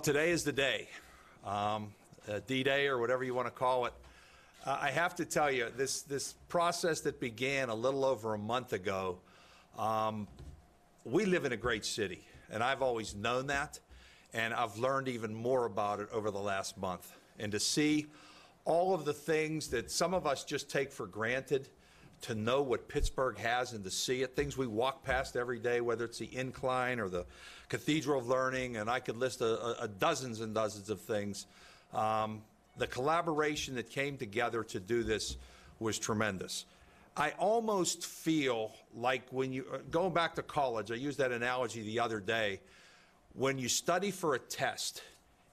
Today is the day, D-Day or whatever you want to call it. I have to tell you, this process that began a little over a month ago, we live in a great city, and I've always known that, and I've learned even more about it over the last month. And to see all of the things that some of us just take for granted, to know what Pittsburgh has and to see it, things we walk past every day, whether it's the incline or the Cathedral of Learning, and I could list dozens and dozens of things. The collaboration that came together to do this was tremendous. I almost feel like when you, going back to college, I used that analogy the other day, when you study for a test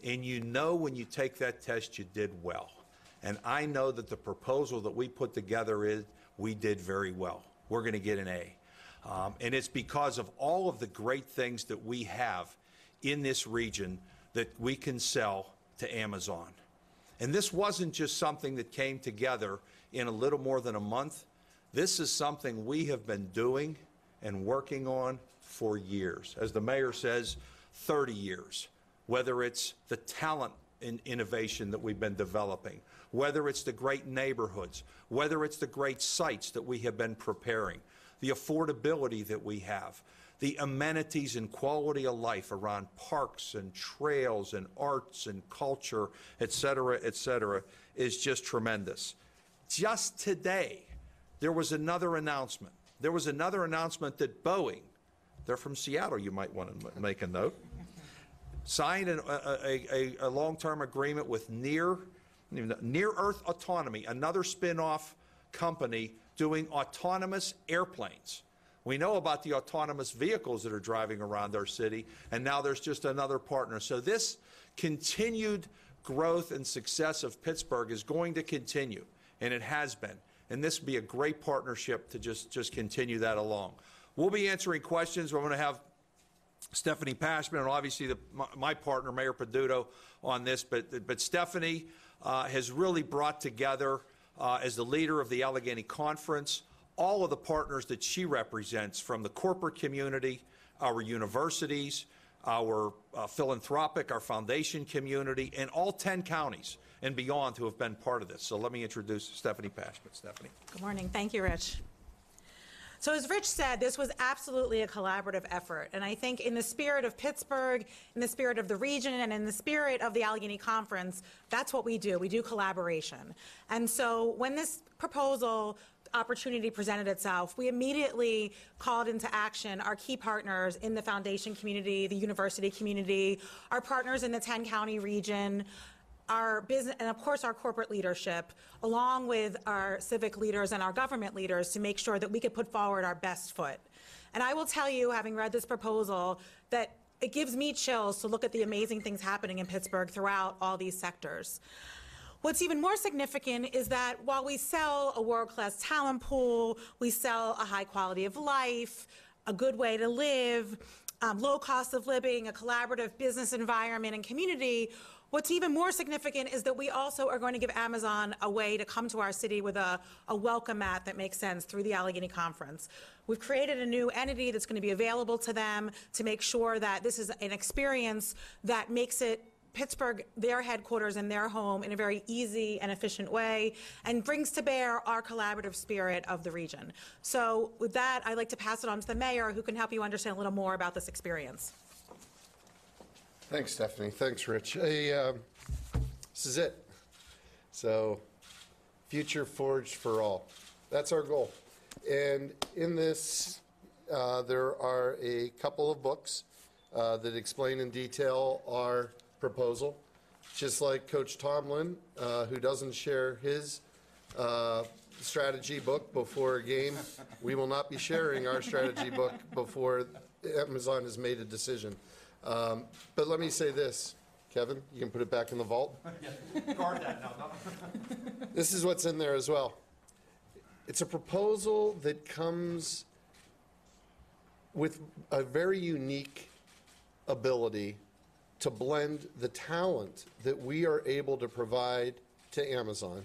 and you know when you take that test you did well. And I know that the proposal that we put together is, we did very well. We're going to get an A. And it's because of all of the great things that we have in this region that we can sell to Amazon. And this wasn't just something that came together in a little more than a month. This is something we have been doing and working on for years. As the mayor says, 30 years. Whether it's the talent in innovation that we've been developing, whether it's the great neighborhoods, whether it's the great sites that we have been preparing, the affordability that we have, the amenities and quality of life around parks and trails and arts and culture, et cetera, is just tremendous. Just today, there was another announcement. There was another announcement that Boeing, they're from Seattle, you might want to make a note, signed a long-term agreement with Near Earth Autonomy, another spin-off company doing autonomous airplanes. We know about the autonomous vehicles that are driving around our city, and now there's just another partner. So this continued growth and success of Pittsburgh is going to continue, and it has been. And this will be a great partnership to just continue that along. We'll be answering questions. We're going to have Stephanie Pashman and obviously my partner, Mayor Peduto, on this. But Stephanie has really brought together, as the leader of the Allegheny Conference, all of the partners that she represents from the corporate community, our universities, our philanthropic, our foundation community, and all 10 counties and beyond who have been part of this. So let me introduce Stephanie Pashman. Stephanie. Good morning. Thank you, Rich. So as Rich said, this was absolutely a collaborative effort. And I think in the spirit of Pittsburgh, in the spirit of the region, and in the spirit of the Allegheny Conference, that's what we do. We do collaboration. And so when this proposal opportunity presented itself, we immediately called into action our key partners in the foundation community, the university community, our partners in the 10-county region, our business, and of course our corporate leadership, along with our civic leaders and our government leaders, to make sure that we could put forward our best foot. And I will tell you, having read this proposal, that it gives me chills to look at the amazing things happening in Pittsburgh throughout all these sectors. What's even more significant is that while we sell a world-class talent pool, we sell a high quality of life, a good way to live, low cost of living, a collaborative business environment and community, what's even more significant is that we also are going to give Amazon a way to come to our city with a welcome mat that makes sense through the Allegheny Conference. We've created a new entity that's going to be available to them to make sure that this is an experience that makes it Pittsburgh their headquarters and their home in a very easy and efficient way, and brings to bear our collaborative spirit of the region. So with that, I'd like to pass it on to the mayor, who can help you understand a little more about this experience. Thanks, Stephanie. Thanks, Rich. This is it. So, future forged for all. That's our goal. And in this, there are a couple of books that explain in detail our proposal. Just like Coach Tomlin, who doesn't share his strategy book before a game, we will not be sharing our strategy book before Amazon has made a decision. But let me say this, Kevin, you can put it back in the vault. Guard that now. This is what's in there as well. It's a proposal that comes with a very unique ability to blend the talent that we are able to provide to Amazon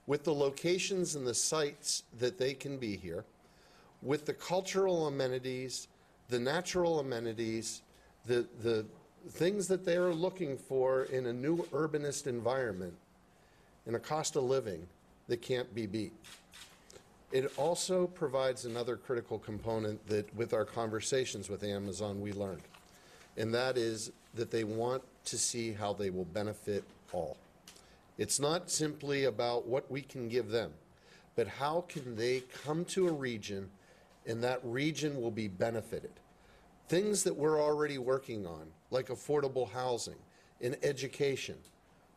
with the locations and the sites that they can be here, with the cultural amenities, the natural amenities, the things that they are looking for in a new urbanist environment, in a cost of living that can't be beat. It also provides another critical component that with our conversations with Amazon we learned, and that is that they want to see how they will benefit all. It's not simply about what we can give them, but how can they come to a region and that region will be benefited. Things that we're already working on, like affordable housing and education,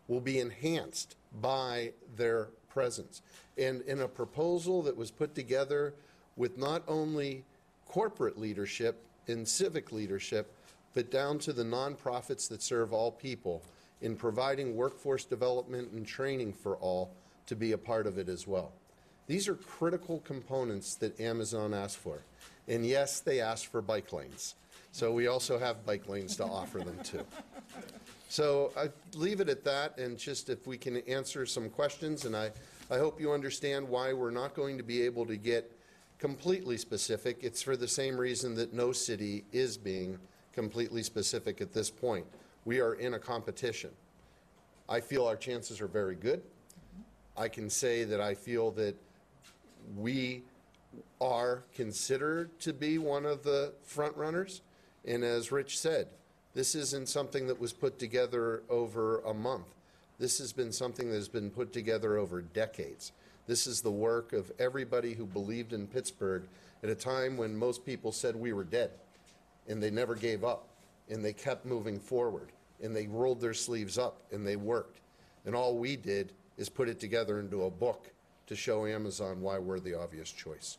will be enhanced by their presence. And in a proposal that was put together with not only corporate leadership and civic leadership, but down to the nonprofits that serve all people in providing workforce development and training for all to be a part of it as well. These are critical components that Amazon asked for. And yes, they asked for bike lanes. So we also have bike lanes to offer them too. So I leave it at that, and just if we can answer some questions, and I hope you understand why we're not going to be able to get completely specific. It's for the same reason that no city is being completely specific at this point. We are in a competition. I feel our chances are very good. I can say that I feel that we are considered to be one of the front runners. And as Rich said, this isn't something that was put together over a month. This has been something that has been put together over decades. This is the work of everybody who believed in Pittsburgh at a time when most people said we were dead. And they never gave up. And they kept moving forward. And they rolled their sleeves up and they worked. And all we did is put it together into a book to show Amazon why we're the obvious choice.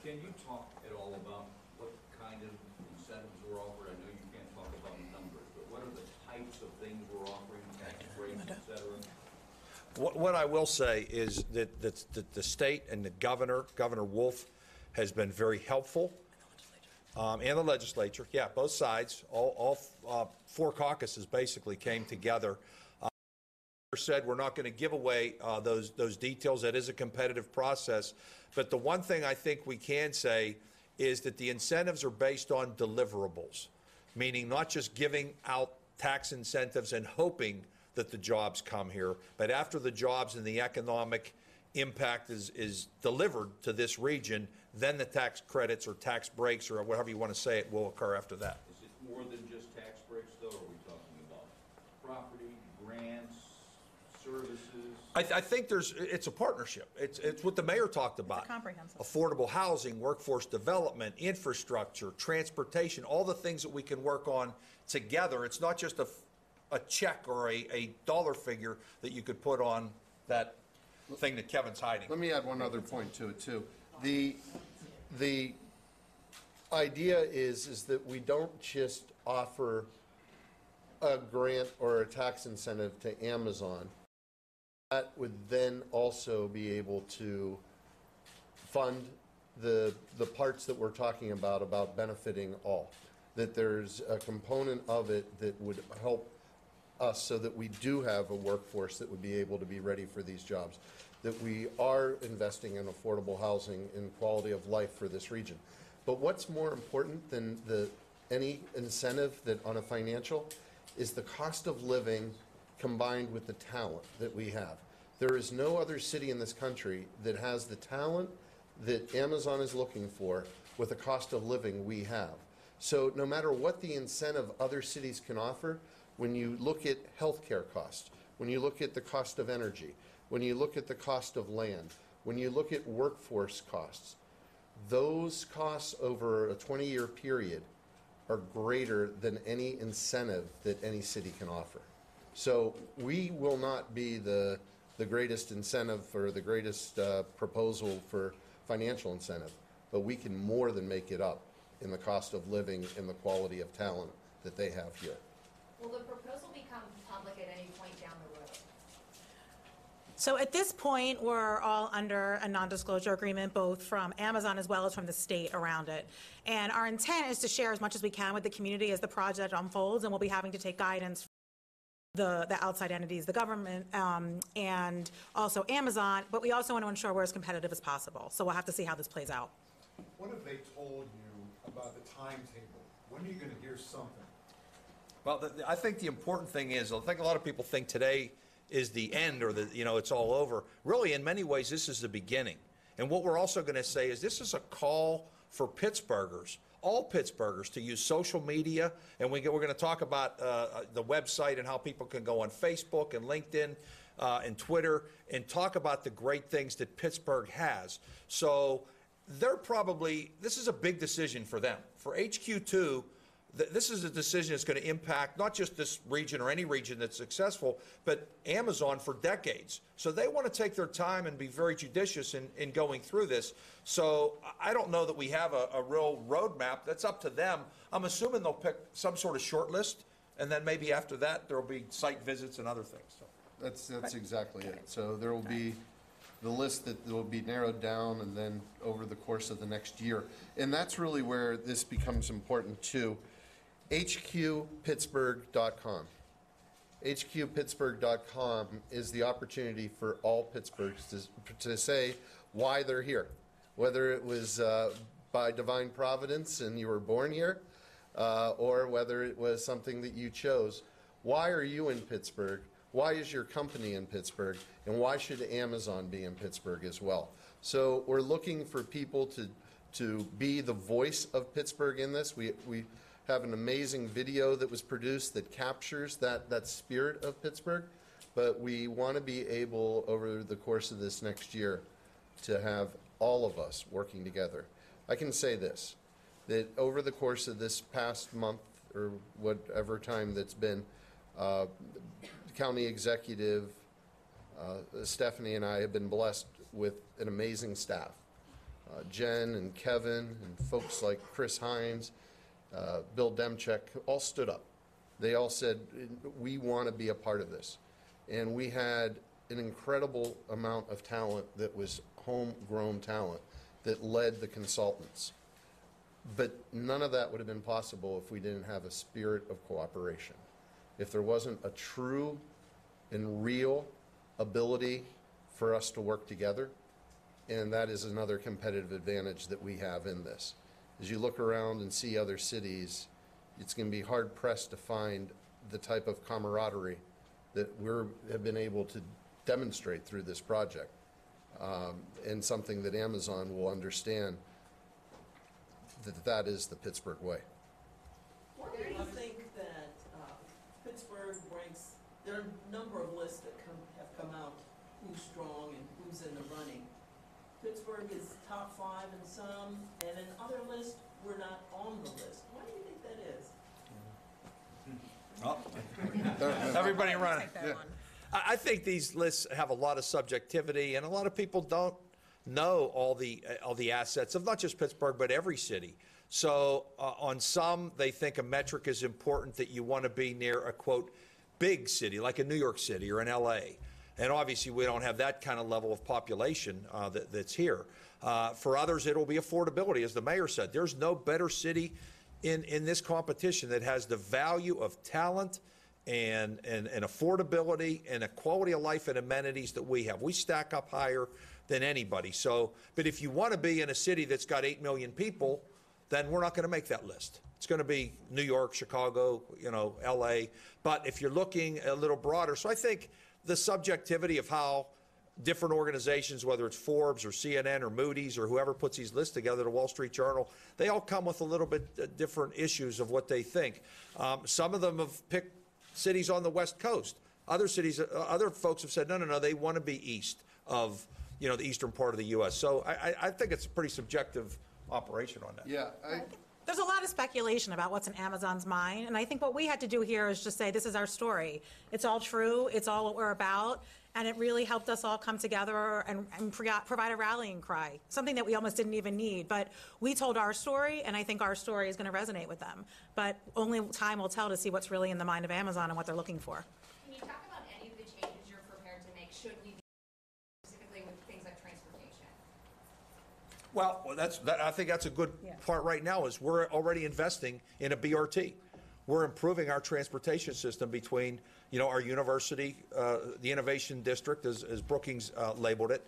Can you talk at all about what kind of incentives we're offered? I know you can't talk about numbers, but what are the types of things we're offering, tax breaks, et cetera? What I will say is that the state and the Governor Wolf, has been very helpful, and the legislature, yeah, both sides, all four caucuses basically came together. Said we're not going to give away those details. That is a competitive process. But the one thing I think we can say is that the incentives are based on deliverables, meaning not just giving out tax incentives and hoping that the jobs come here, but after the jobs and the economic impact is delivered to this region, then the tax credits or tax breaks or whatever you want to say it will occur after that. Is it more than just tax breaks, though? Are we talking about property, grants, services? I think it's a partnership. It's what the mayor talked about. It's comprehensive. Affordable housing, workforce development, infrastructure, transportation, all the things that we can work on together. It's not just a check or a dollar figure that you could put on that thing that Kevin's hiding. Let me add one other point to it too. The idea is that we don't just offer a grant or a tax incentive to Amazon. That would then also be able to fund the parts that we're talking about benefiting all. That there's a component of it that would help us so that we do have a workforce that would be able to be ready for these jobs. That we are investing in affordable housing and quality of life for this region. But what's more important than any incentive that on a financial is the cost of living combined with the talent that we have. There is no other city in this country that has the talent that Amazon is looking for with the cost of living we have. So no matter what the incentive other cities can offer, when you look at healthcare costs, when you look at the cost of energy, when you look at the cost of land, when you look at workforce costs, those costs over a 20-year period are greater than any incentive that any city can offer. So we will not be the greatest incentive or the greatest proposal for financial incentive, but we can more than make it up in the cost of living and the quality of talent that they have here. Will the proposal become public at any point down the road? So at this point, we're all under a non-disclosure agreement, both from Amazon as well as from the state around it. And our intent is to share as much as we can with the community as the project unfolds, and we'll be having to take guidance from the outside entities, the government, and also Amazon, but we also want to ensure we're as competitive as possible. So we'll have to see how this plays out. What have they told you timetable? When are you gonna hear something? Well, I think the important thing is, I think a lot of people think today is the end, or it's all over. Really, in many ways, this is the beginning. And what we're also going to say is this is a call for Pittsburghers, all Pittsburghers, to use social media. And we're going to talk about the website and how people can go on Facebook and LinkedIn and Twitter and talk about the great things that Pittsburgh has. So this is a big decision for them. For HQ2, this is a decision that's going to impact not just this region or any region that's successful, but Amazon for decades. So they want to take their time and be very judicious in going through this. So I don't know that we have a real roadmap. That's up to them. I'm assuming they'll pick some sort of short list, and then maybe after that there will be site visits and other things. So. That's exactly it. So there will be the list that will be narrowed down, and then over the course of the next year. And that's really where this becomes important too. HQPittsburgh.com. HQPittsburgh.com is the opportunity for all Pittsburghs to say why they're here. Whether it was by divine providence and you were born here, or whether it was something that you chose. Why are you in Pittsburgh? Why is your company in Pittsburgh? And why should Amazon be in Pittsburgh as well? So we're looking for people to be the voice of Pittsburgh in this. We have an amazing video that was produced that captures that spirit of Pittsburgh, but we want to be able, over the course of this next year, to have all of us working together. I can say this, that over the course of this past month, or whatever time that's been, the county executive, Stephanie, and I have been blessed with an amazing staff. Jen and Kevin and folks like Chris Hines, Bill Demchek, all stood up. They all said, we want to be a part of this. And we had an incredible amount of talent that was homegrown talent that led the consultants. But none of that would have been possible if we didn't have a spirit of cooperation. If there wasn't a true and real ability for us to work together, and that is another competitive advantage that we have in this. As you look around and see other cities, it's going to be hard-pressed to find the type of camaraderie that we have been able to demonstrate through this project, and something that Amazon will understand that is the Pittsburgh way. Why do you think that Pittsburgh ranks, there are a number of lists that have come out, who's strong and who's in the running. Pittsburgh is top 5 in some, and in other lists, we're not on the list. Why do you think that is? Well, everybody running. Take that one. I think these lists have a lot of subjectivity, and a lot of people don't know all the assets of not just Pittsburgh, but every city. So on some, they think a metric is important, that you want to be near a, quote, big city, like a New York City or an LA. And obviously, we don't have that kind of level of population that's here. For others, it'll be affordability. As the mayor said, there's no better city in this competition that has the value of talent and affordability and a quality of life and amenities that we have. We stack up higher than anybody. So, but if you want to be in a city that's got 8 million people, then we're not going to make that list. It's going to be New York, Chicago, LA. But if you're looking a little broader, so I think the subjectivity of how different organizations, whether it's Forbes or CNN or Moody's or whoever puts these lists together, the Wall Street Journal, they all come with a little bit different issues of what they think. Some of them have picked cities on the West Coast. Other cities, other folks have said, no, they want to be east of, the eastern part of the U.S. So I think it's a pretty subjective operation on that. Yeah, There's a lot of speculation about what's in Amazon's mind, and I think what we had to do here is just say, this is our story. It's all true, it's all what we're about, and it really helped us all come together and provide a rallying cry, something that we almost didn't even need. But we told our story, and I think our story is going to resonate with them. But only time will tell to see what's really in the mind of Amazon and what they're looking for. Can you talk about any of the changes you're prepared to make, should we be specifically with things like transportation? Well, I think that's a good part right now is we're already investing in a BRT. we're improving our transportation system between, you know, our university, the Innovation District, as Brookings labeled it,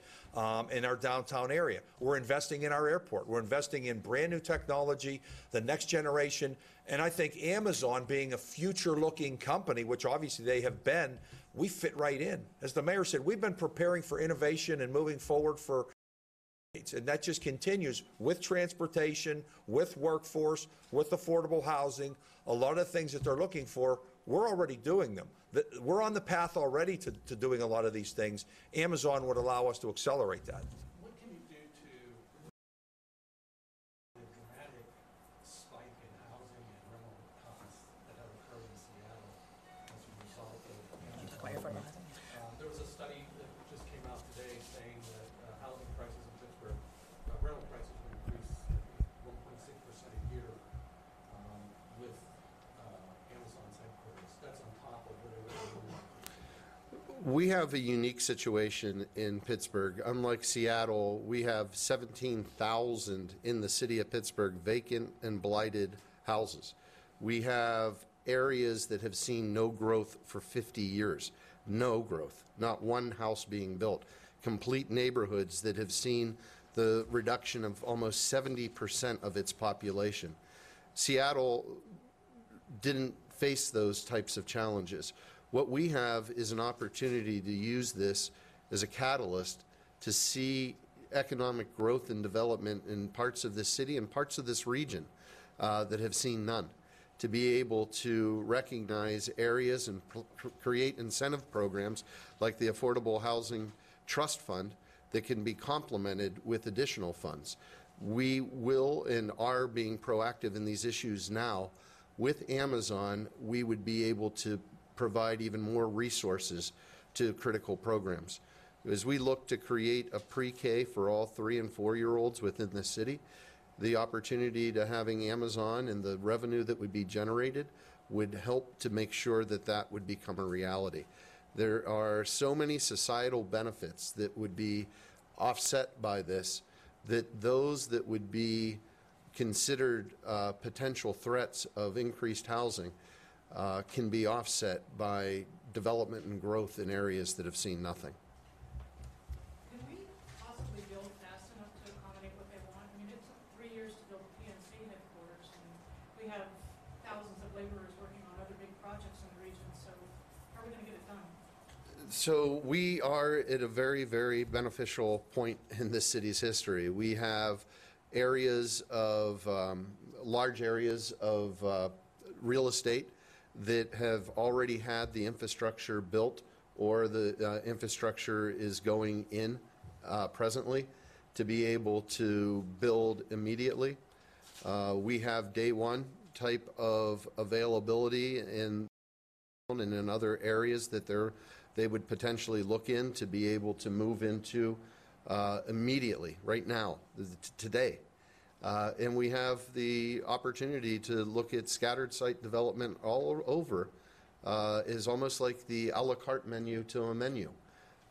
in our downtown area. We're investing in our airport. We're investing in brand new technology, the next generation. And I think Amazon, being a future-looking company, which obviously they have been, we fit right in. As the mayor said, we've been preparing for innovation and moving forward for decades, and that just continues with transportation, with workforce, with affordable housing. A lot of the things that they're looking for, we're already doing them. We're on the path already to doing a lot of these things. Amazon would allow us to accelerate that. What can you do to the dramatic spike in housing and rental costs that have occurred in Seattle as a result of there was a study that just came out today saying that housing prices in Pittsburgh, rental prices will increase 1.6% a year with Amazon's headquarters. That's on top of what it was. We have a unique situation in Pittsburgh. Unlike Seattle, we have 17,000 in the city of Pittsburgh vacant and blighted houses. We have areas that have seen no growth for 50 years. No growth, not one house being built. Complete neighborhoods that have seen the reduction of almost 70% of its population. Seattle didn't face those types of challenges. What we have is an opportunity to use this as a catalyst to see economic growth and development in parts of this city and parts of this region that have seen none. To be able to recognize areas and create incentive programs like the Affordable Housing Trust Fund that can be complemented with additional funds. We will and are being proactive in these issues now. With Amazon, we would be able to provide even more resources to critical programs. As we look to create a pre-K for all 3- and 4-year-olds within the city, the opportunity to having Amazon and the revenue that would be generated would help to make sure that that would become a reality. There are so many societal benefits that would be offset by this, that those that would be considered potential threats of increased housing can be offset by development and growth in areas that have seen nothing. Can we possibly build fast enough to accommodate what they want? I mean, it took 3 years to build the PNC headquarters, and we have thousands of laborers working on other big projects in the region, so how are we going to get it done? So we are at a very, very beneficial point in this city's history. We have areas of, large areas of real estate that have already had the infrastructure built, or the infrastructure is going in presently to be able to build immediately. We have day one type of availability in other areas that they would potentially look in to be able to move into immediately, right now, today. And we have the opportunity to look at scattered site development all over, is almost like the a la carte menu to a menu,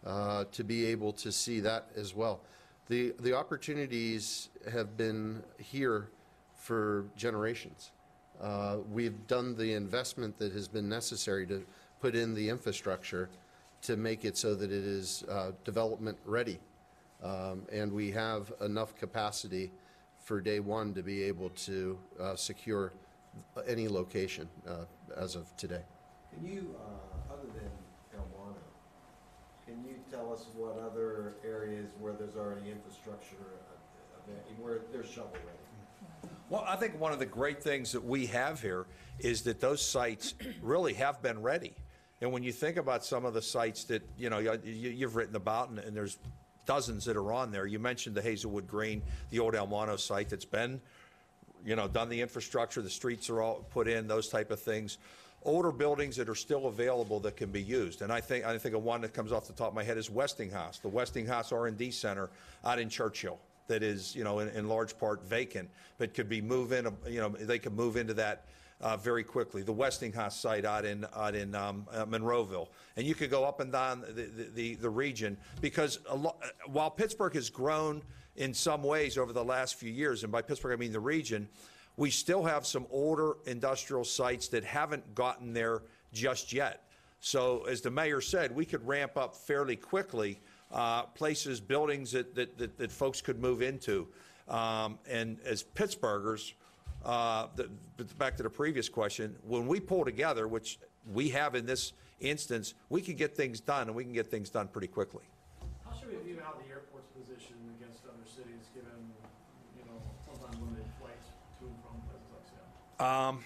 to be able to see that as well. The opportunities have been here for generations. We've done the investment that has been necessary to put in the infrastructure to make it so that it is development ready. And we have enough capacity for day one to be able to secure any location as of today. Can you, other than El Mono, can you tell us what other areas where there's already infrastructure, where they're shovel ready? Well, I think one of the great things that we have here is that those sites really have been ready. And when you think about some of the sites that, you know, you've written about, and there's dozens that are on there. You mentioned the Hazelwood Green, the old El Mono site that's been, you know, done the infrastructure, the streets are all put in, those type of things. Older buildings that are still available that can be used. And I think of one that comes off the top of my head is Westinghouse, the Westinghouse R&D Center out in Churchill that is, you know, in large part vacant, but could be moved in, you know, they could move into that very quickly. The Westinghouse site out in Monroeville, and you could go up and down the region, because while Pittsburgh has grown in some ways over the last few years, and by Pittsburgh I mean the region, we still have some older industrial sites that haven't gotten there just yet. So as the mayor said, we could ramp up fairly quickly places, buildings that folks could move into. And as Pittsburghers, back to the previous question, when we pull together, which we have in this instance, we can get things done, and we can get things done pretty quickly. How should we view how the airport's positioned against other cities, given, sometimes limited flights to and from places like Seattle?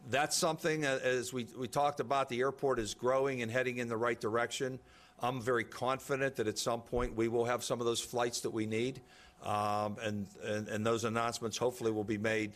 That's something, as we talked about, the airport is growing and heading in the right direction. I'm very confident that at some point we will have some of those flights that we need, and those announcements hopefully will be made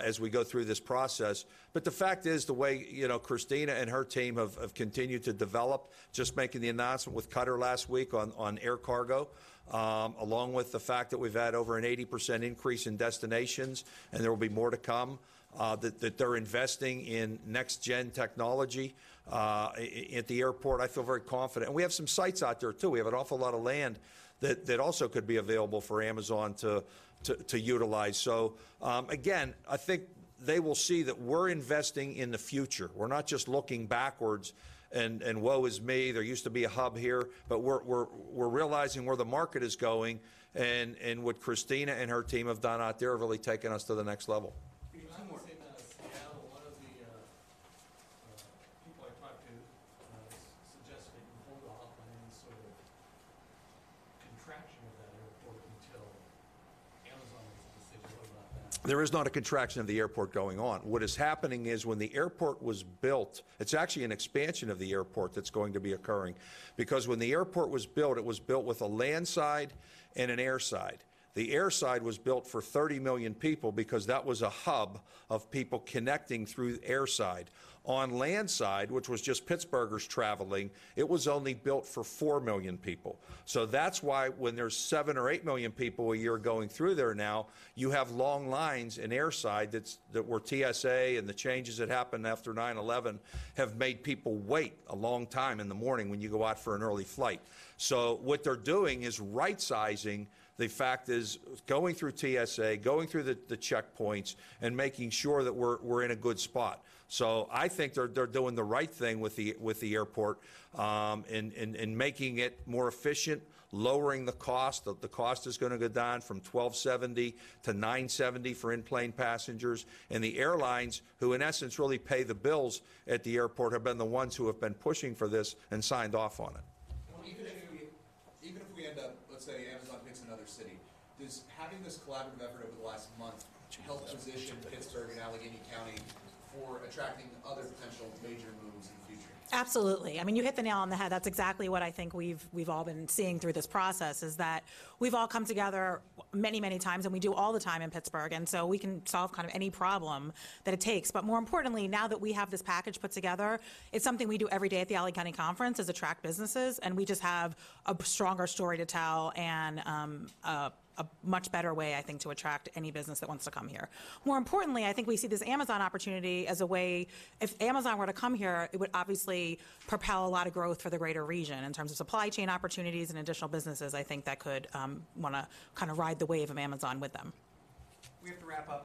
as we go through this process. But the fact is, the way, Christina and her team have continued to develop, just making the announcement with Qatar last week on air cargo, along with the fact that we've had over an 80% increase in destinations, and there will be more to come, that they're investing in next-gen technology at the airport. I feel very confident. And we have some sites out there, too. We have an awful lot of land that also could be available for Amazon to utilize. So, again, I think they will see that we're investing in the future. We're not just looking backwards and woe is me, there used to be a hub here, but we're realizing where the market is going, and what Christina and her team have done out there have really taken us to the next level. Seattle, one of the people I talked to suggested that you hold off on any sort of contraction of that airport until Amazon makes a decision. What about that? There is not a contraction of the airport going on. What is happening is when the airport was built, it's actually an expansion of the airport that's going to be occurring. Because when the airport was built, it was built with a land side and an air side. The air side was built for 30 million people because that was a hub of people connecting through air side. On land side, which was just Pittsburghers traveling, it was only built for 4 million people. So that's why when there's 7 or 8 million people a year going through there now, you have long lines in air side that were TSA, and the changes that happened after 9/11 have made people wait a long time in the morning when you go out for an early flight. So what they're doing is right-sizing. The fact is going through TSA, going through the checkpoints, and making sure that we're in a good spot. So I think they're doing the right thing with the airport, in making it more efficient, lowering the cost. The cost is going to go down from $1,270 to $970 for in-plane passengers. And the airlines, who in essence really pay the bills at the airport, have been the ones who have been pushing for this and signed off on it. Even if we end up, let's say Amazon picks another city, does having this collaborative effort over the last month help position Pittsburgh and Allegheny County for attracting other potential major moves in the future? Absolutely. I mean, you hit the nail on the head. That's exactly what I think we've all been seeing through this process, is that we've all come together many, many times, and we do all the time in Pittsburgh, and so we can solve kind of any problem that it takes. But more importantly, now that we have this package put together, it's something we do every day at the Allegheny Conference, is attract businesses, and we just have a stronger story to tell and a much better way, I think, to attract any business that wants to come here. More importantly, I think we see this Amazon opportunity as a way, if Amazon were to come here, it would obviously propel a lot of growth for the greater region in terms of supply chain opportunities and additional businesses, I think, that could want to kind of ride the wave of Amazon with them. We have to wrap up.